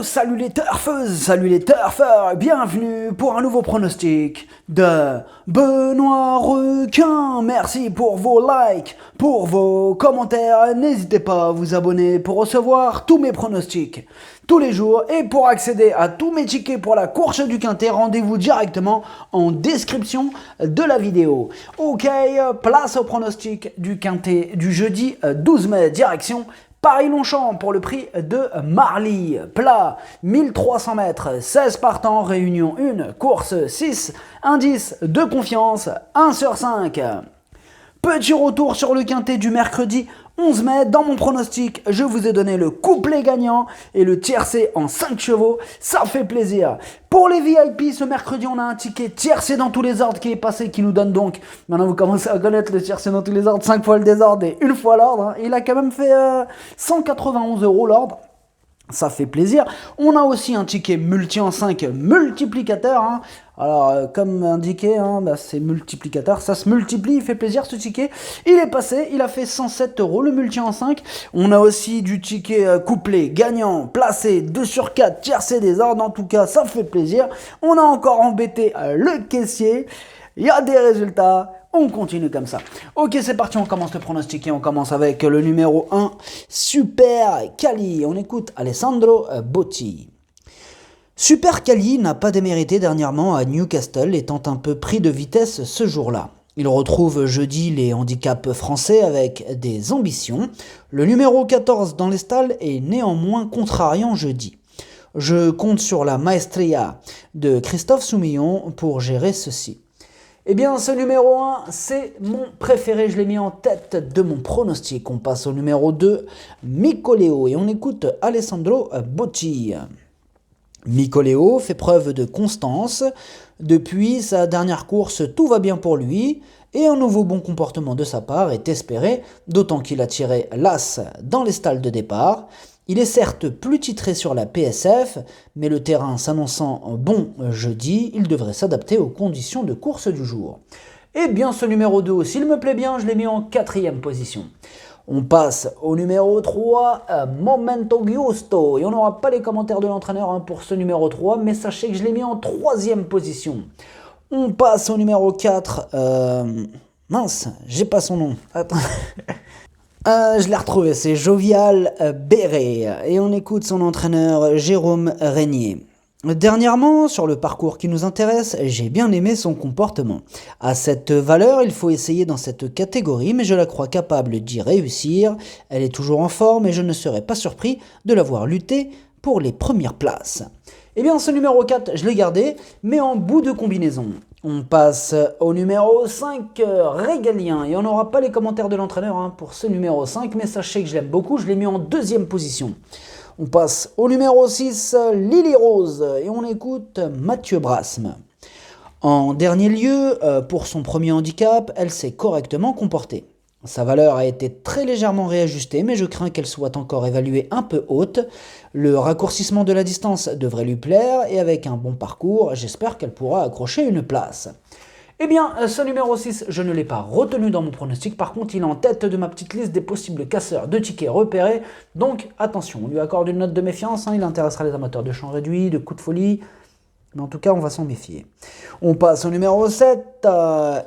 salut les turfeuses, salut les turfeurs, bienvenue pour un nouveau pronostic de Benoît Requin. Merci pour vos likes, pour vos commentaires, n'hésitez pas à vous abonner pour recevoir tous mes pronostics tous les jours et pour accéder à tous mes tickets pour la course du Quintet, rendez-vous directement en description de la vidéo. Ok, place au pronostic du Quintet du jeudi 12 mai, direction Paris-Longchamp pour le prix de Marly. Plat, 1300 mètres, 16 partants, réunion 1, course 6, indice de confiance 1 sur 5. Petit retour sur le Quintet du mercredi 11 mai. Dans mon pronostic, je vous ai donné le couplet gagnant et le tiercé en 5 chevaux. Ça fait plaisir. Pour les VIP, ce mercredi, on a un ticket tiercé dans tous les ordres qui est passé, qui nous donne donc, maintenant vous commencez à connaître le tiercé dans tous les ordres, 5 fois le désordre et 1 fois l'ordre. Il a quand même fait 191 € l'ordre. Ça fait plaisir. On a aussi un ticket multi en 5 multiplicateur. Alors, comme indiqué, c'est multiplicateur. Ça se multiplie, il fait plaisir ce ticket. Il est passé, il a fait 107 € le multi en 5. On a aussi du ticket couplé, gagnant, placé, 2 sur 4, tiercé des ordres. En tout cas, ça fait plaisir. On a encore embêté le caissier. Il y a des résultats. On continue comme ça. Ok, c'est parti, on commence le pronostic et on commence avec le numéro 1, Super Cali. On écoute Alessandro Botti. Super Cali n'a pas démérité dernièrement à Newcastle, étant un peu pris de vitesse ce jour-là. Il retrouve jeudi les handicaps français avec des ambitions. Le numéro 14 dans les stalles est néanmoins contrariant jeudi. Je compte sur la maestria de Christophe Soumillon pour gérer ceci. Eh bien, ce numéro 1, c'est mon préféré. Je l'ai mis en tête de mon pronostic. On passe au numéro 2, Micoleo. Et on écoute Alessandro Botti. Micoleo fait preuve de constance. Depuis sa dernière course, tout va bien pour lui. Et un nouveau bon comportement de sa part est espéré, d'autant qu'il a tiré l'as dans les stalles de départ. Il est certes plus titré sur la PSF, mais le terrain s'annonçant bon jeudi, il devrait s'adapter aux conditions de course du jour. Et bien ce numéro 2 aussi, il me plaît bien, je l'ai mis en 4e position. On passe au numéro 3, Momento Giusto. Et on n'aura pas les commentaires de l'entraîneur pour ce numéro 3, mais sachez que je l'ai mis en 3e position. On passe au numéro 4, mince, j'ai pas son nom, attends... je l'ai retrouvé, c'est Jovial Béret et on écoute son entraîneur Jérôme Régnier. Dernièrement, sur le parcours qui nous intéresse, j'ai bien aimé son comportement. À cette valeur, il faut essayer dans cette catégorie, mais je la crois capable d'y réussir. Elle est toujours en forme et je ne serais pas surpris de la voir lutter pour les premières places. Eh bien, ce numéro 4, je l'ai gardé, mais en bout de combinaison. On passe au numéro 5, Régalien. Et on n'aura pas les commentaires de l'entraîneur pour ce numéro 5, mais sachez que je l'aime beaucoup, je l'ai mis en 2e position. On passe au numéro 6, Lily Rose. Et on écoute Mathieu Brasme. En dernier lieu, pour son premier handicap, elle s'est correctement comportée. Sa valeur a été très légèrement réajustée, mais je crains qu'elle soit encore évaluée un peu haute. Le raccourcissement de la distance devrait lui plaire, et avec un bon parcours, j'espère qu'elle pourra accrocher une place. Eh bien, ce numéro 6, je ne l'ai pas retenu dans mon pronostic, par contre il est en tête de ma petite liste des possibles casseurs de tickets repérés, donc attention, on lui accorde une note de méfiance, il intéressera les amateurs de champ réduit, de coups de folie, mais en tout cas, on va s'en méfier. On passe au numéro 7,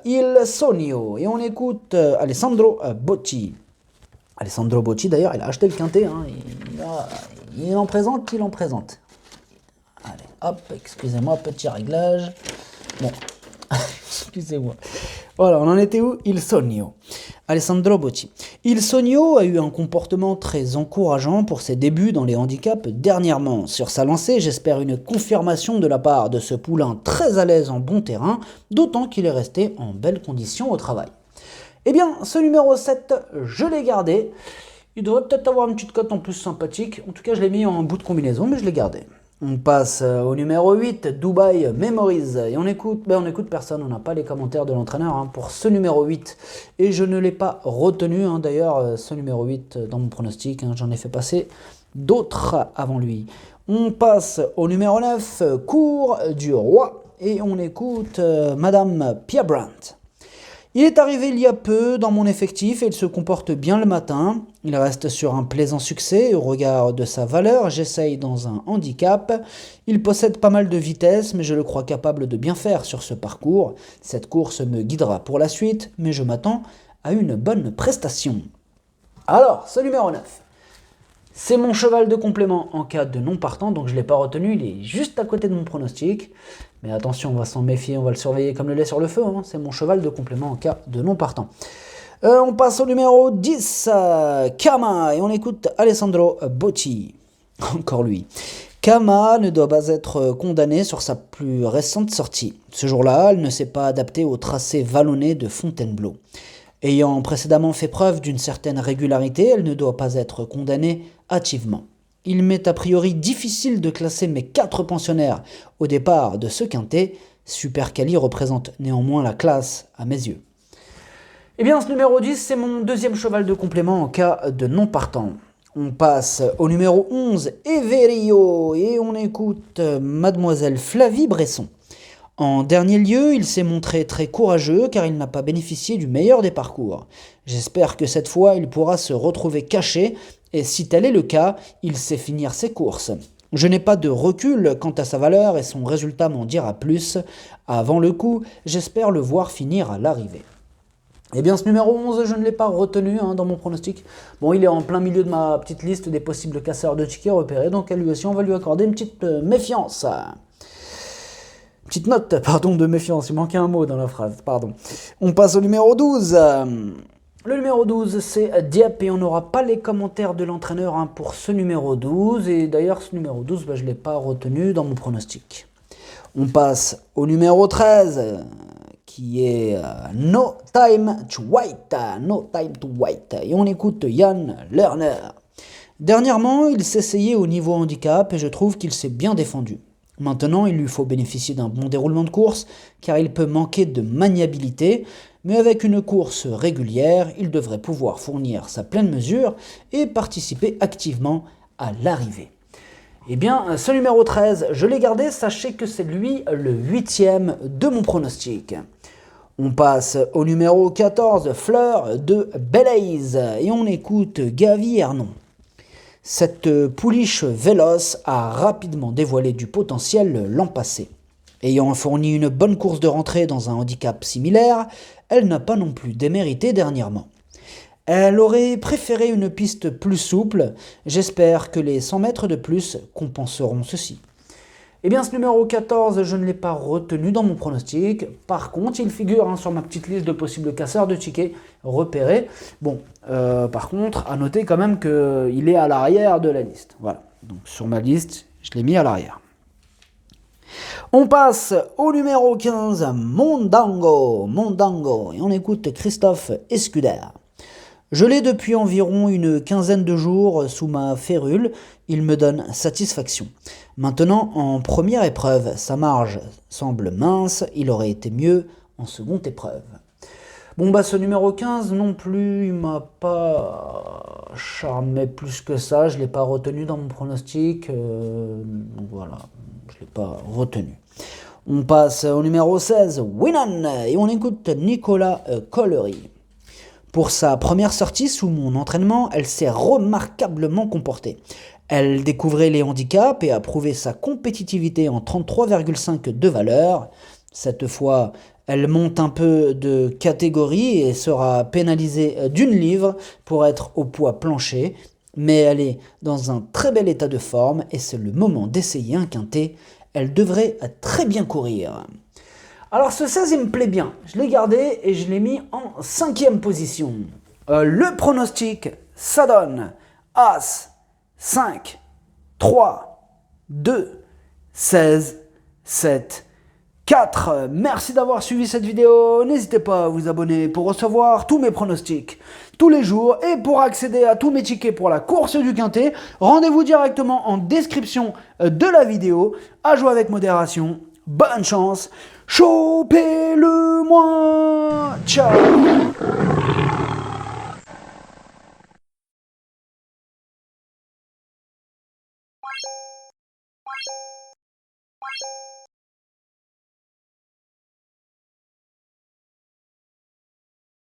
Il Sogno. Et on écoute Alessandro Botti. Alessandro Botti, d'ailleurs, il a acheté le Quintet. Il en présente, il en présente. Allez, hop, excusez-moi, petit réglage. Bon, excusez-moi. Voilà, on en était où? Il Sogno. Alessandro Botti. Il Sogno a eu un comportement très encourageant pour ses débuts dans les handicaps dernièrement. Sur sa lancée, j'espère une confirmation de la part de ce poulain très à l'aise en bon terrain, d'autant qu'il est resté en belles conditions au travail. Eh bien, ce numéro 7, je l'ai gardé. Il devrait peut-être avoir une petite cote en plus sympathique. En tout cas, je l'ai mis en bout de combinaison, mais je l'ai gardé. On passe au numéro 8, Dubai Memories. Et on écoute personne, on n'a pas les commentaires de l'entraîneur pour ce numéro 8. Et je ne l'ai pas retenu, d'ailleurs, ce numéro 8 dans mon pronostic. J'en ai fait passer d'autres avant lui. On passe au numéro 9, Cours du Roi. Et on écoute Madame Pierre Brandt. Il est arrivé il y a peu dans mon effectif et il se comporte bien le matin. Il reste sur un plaisant succès au regard de sa valeur. J'essaye dans un handicap. Il possède pas mal de vitesse, mais je le crois capable de bien faire sur ce parcours. Cette course me guidera pour la suite, mais je m'attends à une bonne prestation. Alors, ce numéro 9. C'est mon cheval de complément en cas de non partant, donc je ne l'ai pas retenu, il est juste à côté de mon pronostic. Mais attention, on va s'en méfier, on va le surveiller comme le lait sur le feu, hein. C'est mon cheval de complément en cas de non partant. On passe au numéro 10, Kama, et on écoute Alessandro Botti. Encore lui. Kama ne doit pas être condamnée sur sa plus récente sortie. Ce jour-là, elle ne s'est pas adaptée au tracé vallonné de Fontainebleau. Ayant précédemment fait preuve d'une certaine régularité, elle ne doit pas être condamnée hâtivement. Il m'est a priori difficile de classer mes 4 pensionnaires au départ de ce quintet. Super Cali représente néanmoins la classe à mes yeux. Eh bien, ce numéro 10, c'est mon deuxième cheval de complément en cas de non partant. On passe au numéro 11, Everio, et on écoute Mademoiselle Flavie Bresson. En dernier lieu, il s'est montré très courageux car il n'a pas bénéficié du meilleur des parcours. J'espère que cette fois, il pourra se retrouver caché et si tel est le cas, il sait finir ses courses. Je n'ai pas de recul quant à sa valeur et son résultat m'en dira plus. Avant le coup, j'espère le voir finir à l'arrivée. Eh bien, ce numéro 11, je ne l'ai pas retenu dans mon pronostic. Bon, il est en plein milieu de ma petite liste des possibles casseurs de tickets repérés, donc à lui aussi, on va lui accorder une petite méfiance. Petite note, de méfiance, il manquait un mot dans la phrase, pardon. On passe au numéro 12. Le numéro 12, c'est Dieppe et on n'aura pas les commentaires de l'entraîneur pour ce numéro 12. Et d'ailleurs, ce numéro 12, je ne l'ai pas retenu dans mon pronostic. On passe au numéro 13, qui est No Time to Wait. No Time to Wait. Et on écoute Yann Lerner. Dernièrement, il s'est essayé au niveau handicap et je trouve qu'il s'est bien défendu. Maintenant, il lui faut bénéficier d'un bon déroulement de course, car il peut manquer de maniabilité, mais avec une course régulière, il devrait pouvoir fournir sa pleine mesure et participer activement à l'arrivée. Eh bien, ce numéro 13, je l'ai gardé, sachez que c'est lui le 8e de mon pronostic. On passe au numéro 14, Fleur de Belize, et on écoute Gavi Hernon. Cette pouliche véloce a rapidement dévoilé du potentiel l'an passé. Ayant fourni une bonne course de rentrée dans un handicap similaire, elle n'a pas non plus démérité dernièrement. Elle aurait préféré une piste plus souple, j'espère que les 100 mètres de plus compenseront ceci. Eh bien, ce numéro 14, je ne l'ai pas retenu dans mon pronostic. Par contre, il figure sur ma petite liste de possibles casseurs de tickets repérés. Bon, par contre, à noter quand même qu'il est à l'arrière de la liste. Voilà, donc sur ma liste, je l'ai mis à l'arrière. On passe au numéro 15, Mondango, et on écoute Christophe Escuder. Je l'ai depuis environ une quinzaine de jours sous ma férule, il me donne satisfaction. Maintenant, en première épreuve, sa marge semble mince, il aurait été mieux en seconde épreuve. Bon ce numéro 15 non plus, il m'a pas charmé plus que ça, je ne l'ai pas retenu dans mon pronostic, voilà, je ne l'ai pas retenu. On passe au numéro 16, Winan, et on écoute Nicolas Collery. Pour sa première sortie sous mon entraînement, elle s'est remarquablement comportée. Elle découvrait les handicaps et a prouvé sa compétitivité en 33,5 de valeur. Cette fois, elle monte un peu de catégorie et sera pénalisée d'une livre pour être au poids plancher. Mais elle est dans un très bel état de forme et c'est le moment d'essayer un quintet. Elle devrait très bien courir. Alors ce 16 il me plaît bien, je l'ai gardé et je l'ai mis en 5e position. Le pronostic, ça donne As, 5, 3, 2, 16, 7, 4. Merci d'avoir suivi cette vidéo, n'hésitez pas à vous abonner pour recevoir tous mes pronostics tous les jours et pour accéder à tous mes tickets pour la course du quintet, rendez-vous directement en description de la vidéo. À jouer avec modération, bonne chance, chopez-le moi, ciao.